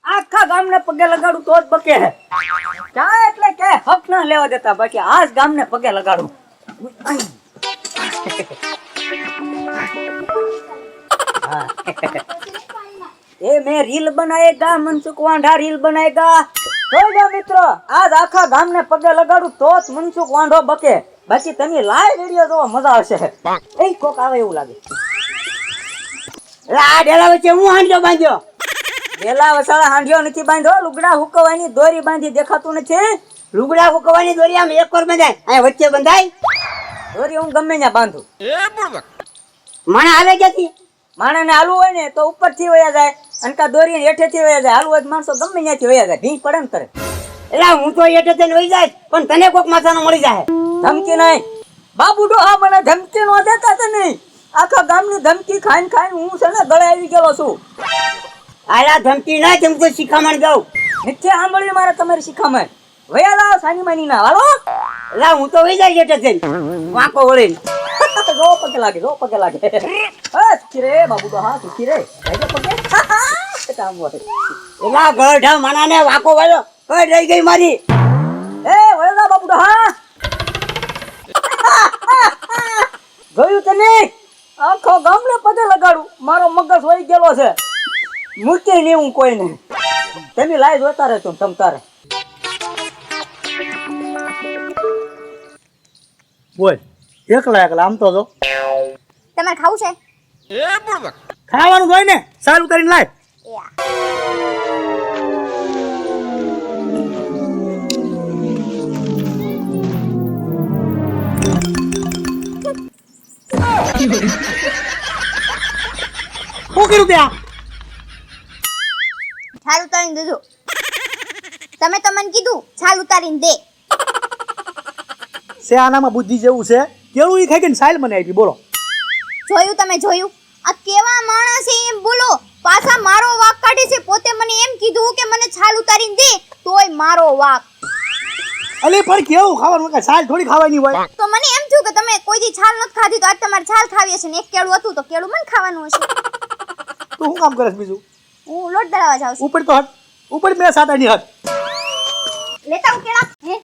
આખા ગામને પગે લગાડું તો જ બકે હે. ક્યાં એટલે કે હક ના લેવા દેતા, બાકી આજ ગામને પગે લગાડું. એ મેં રીલ બનાએગા, મનસુખ વાંઢા રીલ બનાએગા. જોઈ લો મિત્રો, આજ આખા ગામને પગે લગાડું તો જ મનસુખ વાંઢો બકે, બાકી તમે લાઈવ વિડિયો જોવો મજા આવશે. એ કોક આવે એવું લાગે. આ ઢેલા વચ્ચે હું હાંડ્યો બાંધ્યો? ડેલા વસાળા હાંડિયો નથી બાંધ્યો, લુગડા હુકવવાની દોરી બાંધી, દેખાતું નથી? લુગડા હુકવાની દોરી આમ એક વાર બંધાય, આ વચ્ચે બંધાય? દોરી હું ગમે ત્યાં બાંધું. માણા હાલે ક્યાંથી? માણસને હાલવું હોય ને તો ઉપરથી વયા જાય, અને કા દોરી હેઠેથી વયા જાય. હાલવું હોય તો માણસો ગમે ત્યાંથી વયા જાય, ભીંજ પડે ને કરે. એટલે હું તો હેઠે થઈને વહી જાય, પણ તને કોક માથાનો મળી જાય. ધમકી નહીં બાબુ ડોહા, મને ધમકી નો દેતા તને. આખા ગામની ધમકી ખાઈને ખાઈને હું છે ને ગળે આવી ગયેલો છું. આયા ધમકી ના, તેમ તો શિખામણ દઉં. નીચે સાંભળ્યું મારે તમારી શિખામણ. વયા લાવો સાની માની ના હાલો. એટલે હું તો વહી જાય હેઠે થઈને વાંકો વળીને. જો પગે લાગે, જો પગે લાગે. સુખી રે બાબુ ડોહા, સુખી રે. લાગ્યો પગે? કામ હોય. એલા ગઢા માણાને વાંકો વળ્યો, કઈ રહી ગઈ મારી. એ વયા જા બાબુ ડોહા. જોયું તને? આખો ગામને પગે લગાડું, મારો મગજ વહી ગયેલો છે. મૂકે નહીં હું કોઈને. તમે લાઈ જોતા રહેજો તમ તારે. બોલ એકલા એકલા આમ તો જો તમારે ખાવું છે? ખાવાનું હોય ને, સારું કરીને લાય. શું કર્યું ત્યાં? છાલ ઉતારીને દેજો. તમે તો મને કીધું છાલ ઉતારીને દે. છે આનામાં બુદ્ધિ જેવું છે, કેળું ઈ ખાઈ ગઈ સાઈલ મને આપી. બોલો જોયું તમે જોયું? આ કેવા માણસ છે એમ બોલો, પાછા મારો વાક કાઢે છે. પોતે મને એમ કીધું કે મને છાલ ઉતારીને દે, તોય મારો વાક. અલે પણ કેવું ખાવાનું હોય, સાઈલ થોડી ખાવાની હોય. તો મને એમ થયું કે તમે કોઈ દી છાલ નથી ખાધી, તો આજ તમારે છાલ ખાવી હશે ને એક કેળું હતું તો કેળું મને ખાવાનું હશે. તું શું કામ કરસ બીજું? હું લોટ દળાવા જાઉં છું. ઉપર તો હટ, ઉપર મેં સાદાની હટ. લેતા હું કેળા. હે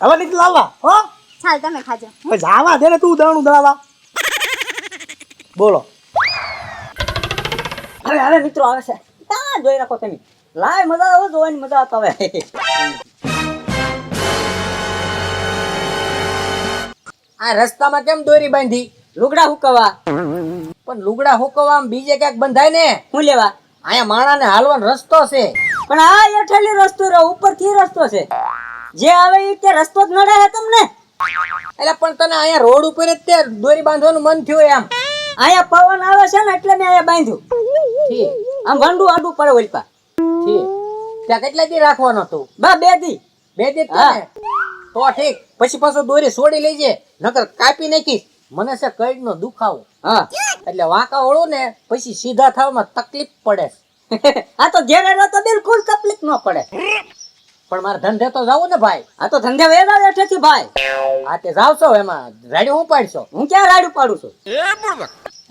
હવે નીકળ લાવવા હો. છાલ તમે ખાજો. હવે જાવા દે ને તું દળનું દળાવા. બોલો હવે હવે મિત્રો આવે છે. ત્યાં જોઈ રાખો તમે. લાય મજા આવે, જોવાની મજા આવતા હવે. આ રસ્તામાં કેમ દોરી બાંધી? લુગડા હુકવા. પણ લુગડા હુકવા બીજે ક્યાંક બંધાય ને. હું લેવા? અહીંયા માણાને હાલવાનો રસ્તો છે. પણ આ હેઠેલી રસ્તો રે, ઉપરથી રસ્તો છે. જે આવે એ તે રસ્તો જ નડે છે તમને. એટલે પણ તને અહીંયા રોડ ઉપર જ તે દોરી બાંધવાનું મન થયું એમ. અહીંયા પવન આવે છે ને એટલે મેં અહીંયા બાંધ્યું. ઠીક આમ વંડું આડું પડે ઓલપા. ઠીક. ત્યાં કેટલા દી રાખવાનો તું? બા 2 દી. 2 દી હા. તને? તો ઠીક, પછી પાછો દોરી છોડી લેજે, નકર કાપી નાખીશ. મને છે કઈડનો દુખાવો. હા. એટલે વાંકા વળું ને પછી સીધા થવામાં તકલીફ પડે. આ તો ઘેરે રહો તો બિલકુલ તકલીફ ન પડે. પણ મારે ધંધે તો જાવું ને ભાઈ. આ તો ધંધે વેલા હેઠેથી ભાઈ. આ તે જાવ છો એમાં રાડી હું પાડશો? હું ક્યાં રાડું પાડું છું?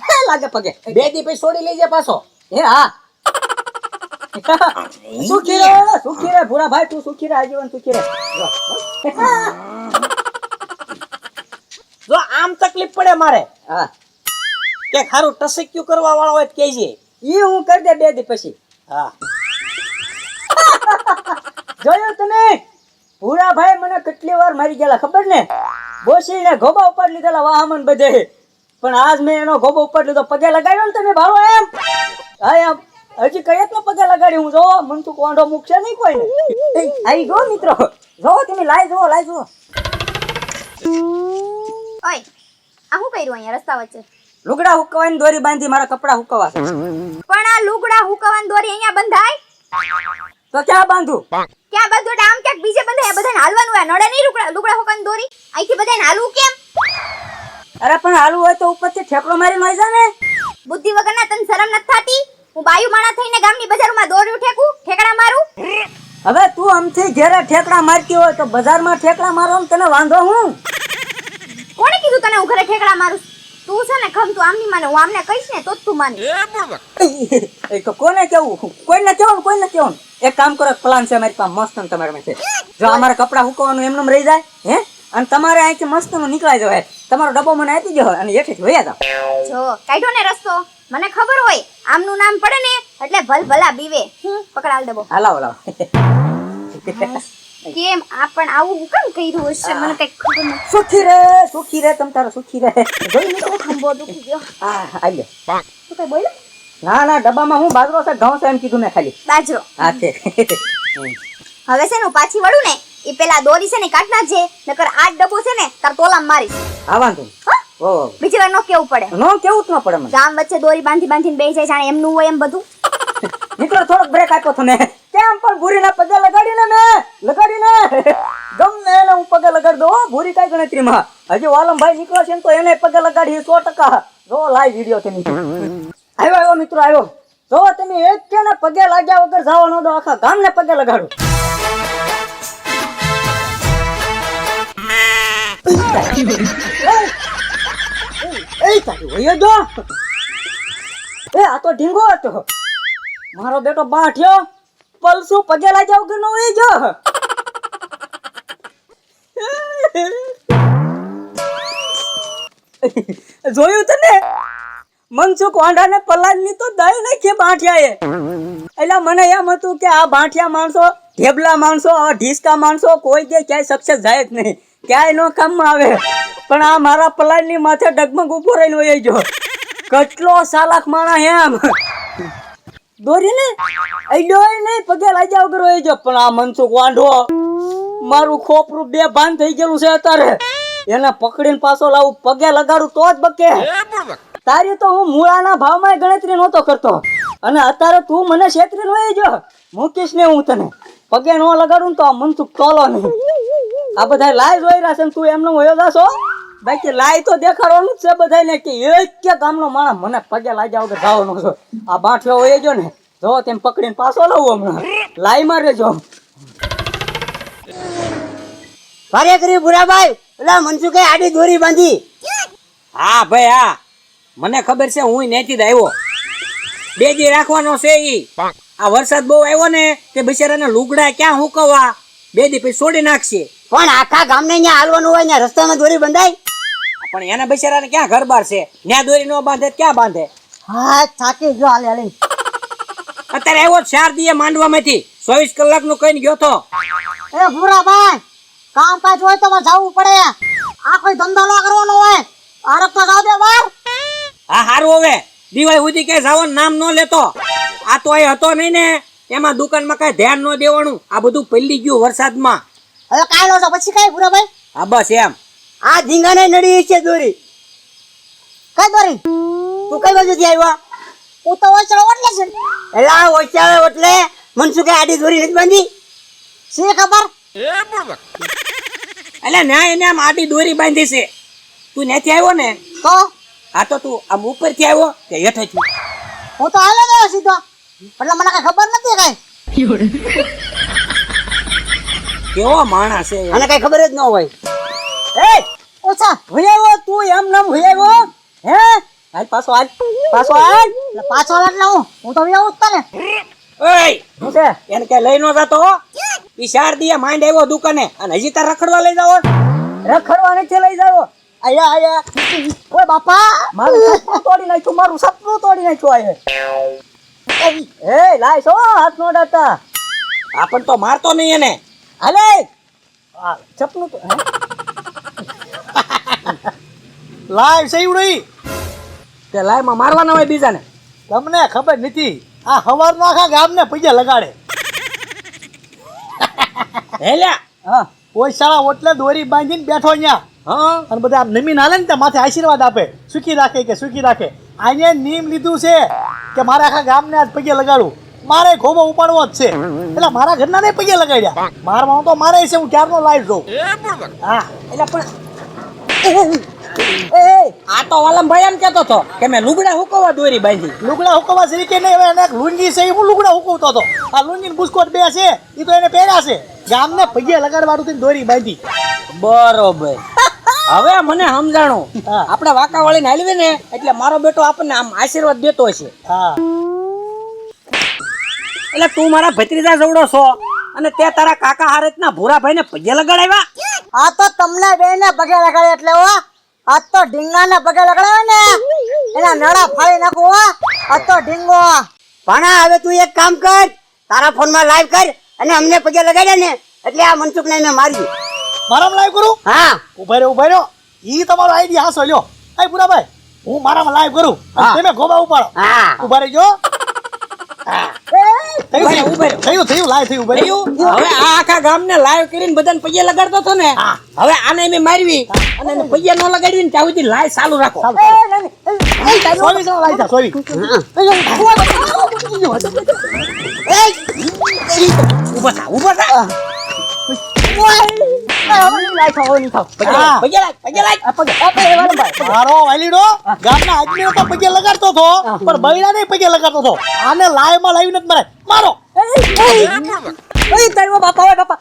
હે લાગે પગે. 2 દી પછી છોડી લેજે પાછો. હે હા. સુખી રે ભૂરા ભાઈ, તું સુખી રે, આજીવન સુખી રે. જો આમ તકલીફ પડે મારે હા, કે ખારું ટસક્યું કરવા વાળો હોય તો કહેજે. ઈ હું કરી દે 2 દી પછી. હા. જોયું તમે? ભૂરા ભાઈ મને કેટલી વાર મારી ગયેલા ખબર ને? બોસીને ગોબા ઉપર લીધેલા વાહમન બધે. પણ આજ મેં એનો ગોબો ઉપર લીધો, પગે લગાડ્યો ને તમે ભાળો એમ. હા એમ હજી કઈ એટલો પગે લગાડી હું જોવો, મનસુખ વાંઢો મૂકશે નહીં કોઈ. આવી ગયો મિત્રો, જોવો તમે, લાઈ જોવો. ઓય આ શું કર્યું અહીંયા રસ્તા વચ્ચે? લુગડા હુકવાની દોરી બાંધી, મારા કપડા હુકવા છે. પણ આ લુગડા હુકવાની દોરી અહીંયા બંધાય? તો ક્યાં બાંધું? ક્યાં બધું એટલે આમ ક્યાંક બીજે બંધાય? બધાને હાલવાનું હોય, નડે નહીં લુગડા હુકવાની દોરી? અહીંથી બધાને હાલવું કેમ? અરે પણ હાલું હોય તો ઉપરથી ઠેકડો મારી નઈ જા ને. બુદ્ધિ વગરના તને શરમ નથી થતી? હું બાયુ માણા થઈને ગામની બજારમાં દોડ્યું ઠેકું, ઠેકડા મારું? હવે તું આમથી ઘેરે ઠેકડા મારતી હોય તો બજારમાં ઠેકડા મારો ને તને વાંધો હું? કોણે કીધું તને હું ઘરે ઠેકડા મારું? તું છે ને ખમ તું આમની માને હું આમને કહીશ ને તો જ તું માની કોને કેવું કોઈને કેવું એક કામ કરો પ્લાન છે મારી પાસે મસ્ત તમારા માટે જો અમારે કપડા હુકવાનું એમનેમ રહી જાય હે અને તમારે અહીંથી મસ્ત નું નીકળાઈ જવાય તમારો ડબ્બો મને આપી દો અને હેઠે વયા જાવ જો કાઢો ને રસ્તો મને ખબર હોય આમનું નામ પડે ને એટલે ભલભલા બીવે પકડાલ દેબો હાલાવ કેમ આ પણ આવું હું કેમ કર્યું હશે મને કઈ ખબર નથી સુખી રે તમ તારો સુખી રે જોઈ નીકળો ખંભો દુખી ગયો હા આલે તું કઈ બોલ્યો ના ડબ્બામાં હું બાજરો છે ઘઉં છે એમ કીધું મેં ખાલી બાજરો હા છે હવે છે ને હું પાછી વળું ને એ પેલા દોરી છે ને કાઢ નાખજે નકર આ ડબ્બો છે ને તાર તોલામ મારીશ હા વાંધો નહીં. ઓ બીજી વાર નો કેવું પડે નો કેવું જ ન પડે મને ગામ વચ્ચે દોરી બાંધીને બેસી જાય જાણે એમનું હોય એમ બધું નીકળો થોડોક બ્રેક આપ્યો તમે કેમ પણ ભૂરીના પગે લગાડીને ગમે એને હું પગે લગાડી દઉં હો, ભૂરી કઈ ગણતરીમાં હજી વાલમભાઈ નીકળો છે ને તો એને પગે લગાડી 100% જો લાઈવ વિડીયો છે આવ્યો મિત્રો આવ્યો જો તમે એક કે ને પગે લાગ્યા વગર જાવ ન દો આખા ગામને પગે લગાડો આ તો ઢીંગો હતો મારો બેટો બાઠ્યો પલસું પગે લાગ્યા વગર નો હોય જો જોયું તને મનસુખ વાંઢાને પલાળની તો દઈ નાખી બાઠિયાએ એટલે મને એમ હતું કે આ બાઠિયા માણસો ઢેબલા માણસો આ ઢીસકા માણસો કોઈ કે ક્યાંય સક્સેસ જાય જ નહીં ક્યાંય નો કામમાં આવે પણ આ મારા પલાળની માથે ડગમગ ઉભો રહીને વહી ગયો કેટલો સાલાક માણા એમ દોરીને અડ્યોય નહીં પગે લાગ્યા વગર વહી ગયો પણ આ મનસુખ વાંઢો મારું ખોપરું બે ભાન થઈ ગયેલું છે અત્યારે એને પકડીને પાછો લાવું પગે લગાડું તો જ બકે તારી તો હું મૂળાના ભાવમાં ગણતરી નહોતો કરતો અને અત્યારે તું મને છેતરીને વહી ગયો મૂકીશ ને હું તને પગે ન લગાડું તો આ મનસુખ તોલો નહીં આ બધા લાઈ જોઈ રહ્યા છે ને તું એમને વયો જાશો બાકી લાઈ તો દેખાડવાનું જ છે બધાને કે એક કે ગામનો માણસ મને પગે લાગ્યા વગર જવાનો છો આ બાંઠિયો વહી ગયો ને જો તેમ પકડીને પાછો લાવું હમણાં લાઈ માં રહેજો ભારે કરી ભૂરાભાઈ પેલા મનસુખે આડી દોરી બાંધી હા ભાઈ હા મને ખબર છે હું નેથી જ આવ્યો બે દી રાખવાનો છે ઈ આ વરસાદ બહુ આવ્યો ને તે બિચારાને લુગડા ક્યાં હુકવવા બે દી પછી છોડી નાખશે પણ આખા ગામને ત્યાં હાલવાનું હોય ને રસ્તામાં દોરી બંધાય પણ એના બિચારાને ક્યાં ઘર બાર છે ત્યાં દોરી નો બાંધે ક્યાં બાંધે હા થાકી ગયો હાલે હાલે અત્યારે આવ્યો 4 દીએ માંડવામાંથી 24 કલાકનું કઈને ગયો તો એ ભૂરાભાઈ કામકાજ હોય તો જવું પડે આ કોઈ ધંધો ન કરવાનો હોય આરક તો જાવ દે બહાર હા હારું હવે દિવાળી સુધી કઈ જવાનું નામ ન લેતો આ તો અહીં હતો નહીં ને એમાં દુકાનમાં કઈ ધ્યાન ન દેવાનું આ બધું પલ્લી ગયું વરસાદમાં હવે કાંઈ નો તો પછી કઈ ભૂરાભાઈ હા બસ એમ આ ઝીંગાને નડી છે દોરી કઈ દોરી તું કઈ બાજુથી આવ્યો હું તો ઓછળો ઓટલે છે એલા ઓછાવે એટલે મનસુખે આડી દોરી નથી બાંધી શી ખબર એટલે ના એને આમ આડી દોરી બાંધી છે તું ત્યાંથી આવ્યો ને તો આ તો તું આમ ઉપરથી આવ્યો કે હેઠેથી હું તો હાલે ગયો સીધો એટલે મને કઈ ખબર નથી કઈ કેવો માણસ છે અને કઈ ખબર જ ન હોય એ ઓછા ભૂયાવો તું એમ નામ ભૂયાવો હે હાલ પાછો હાલ એટલે પાછો હાલ એટલે હું તો વ્યવ ઉઠતા ને ઓય શું છે એને કઈ લઈ નો જતો ઈ 4 દીએ માંડ આવ્યો દુકાને અને હજી તાર રખડવા લઈ જાવ રખડવા નથી લઈ જાવ આયા ઓય બાપા મારું સપનું તોડી નાખ્યું એ લાય છો હાથ નો ડાતા આપણ તો મારતો નહીં એને હાલે આ સપનું તો લાઈવ સેવડી તે લાઈમાં મારવાના હોય બીજાને તમને ખબર નથી આ હવારનો આખા ગામને પૈસા લગાડે હેલ્યા હા કોઈ શાળા ઓટલે દોરી બાંધીને બેઠો અહીંયા હા અને બધા આમ નમીન હાલે ને તે માથે આશીર્વાદ આપે સુખી રાખે આને નીમ લીધું છે કે મારે આખા ગામને આજ પગે લગાડું મારે ખોબો ઉપાડવો જ છે એટલે મારા ઘરના ને પગે લગાડ્યા મારવાનું તો મારે છે હું ક્યારનો લાઈવ જોઉં હા એટલે પણ એ આ તો વાલમભાઈ એમ કહેતો હતો કે મેં લુગડા હુકવવા દોરી બાંધી લુગડા હુકવા છે કે નહીં હવે એને એક લુંગી છે એ હું લુગડા હુકવતો હતો આ લુંગી બુસ્કોટ બે છે એ તો એને પહેર્યા છે ગામને પગે લગાડવાનું દોરી બાંધી બરોબર હવે મને સમજાણું હા. આપણે વાંકા વાળીને હાલવી ને એટલે મારો બેટો આપણને આમ આશીર્વાદ દેતો હશે. હા એટલે તું મારા ભત્રીજા જવડો છો અને તે તારા કાકા હારેતના ભૂરાભાઈને પગે લગાડાવ્યા. આ તો તમને બેને પગે લગાડે એટલે હો આ તો ઢીંગાને પગે લગાડે ને એના નળા ફાડી નાખો હો આ તો ઢીંગો. ભાણા હવે તું એક કામ કર, તારા ફોનમાં લાઈવ કર અને અમને પગે લગાડ્યા ને એટલે આ મનસુખને એને માર્યું. મારામાં લાઈવ કરું. હા ઉભા રહ્યો ઈ તમારો આઈડિયા હાસો લ્યો. એ પુરાભાઈ હું મારામાં લાઈવ કરું અને હા. તમે ગોબા ઉપાડો. હા ઉભા રહેજો. ઉભા રહ્યો. થયું લાઈવ થયું ઉભા રહ્યો. થયું? હવે આ આખા ગામને લાઈવ કરીને બધાને પગે લગાડતો હતો ને, હવે આને મેં મારવી અને એને પગે ન લગાડવી ને ત્યાં સુધી લાઈવ ચાલુ રાખો. સોવી સો લાઈવ થા સોવી. ઉભા થા. હા. પગે લાગ. મારો વાલીડો ગામના આદમીઓ તો પગે લગાડતો હતો પણ બૈરાને પગે લગાડતો હતો. આને લાઈવ માં લાવી નથી મરાય. મારો બાપા બાપા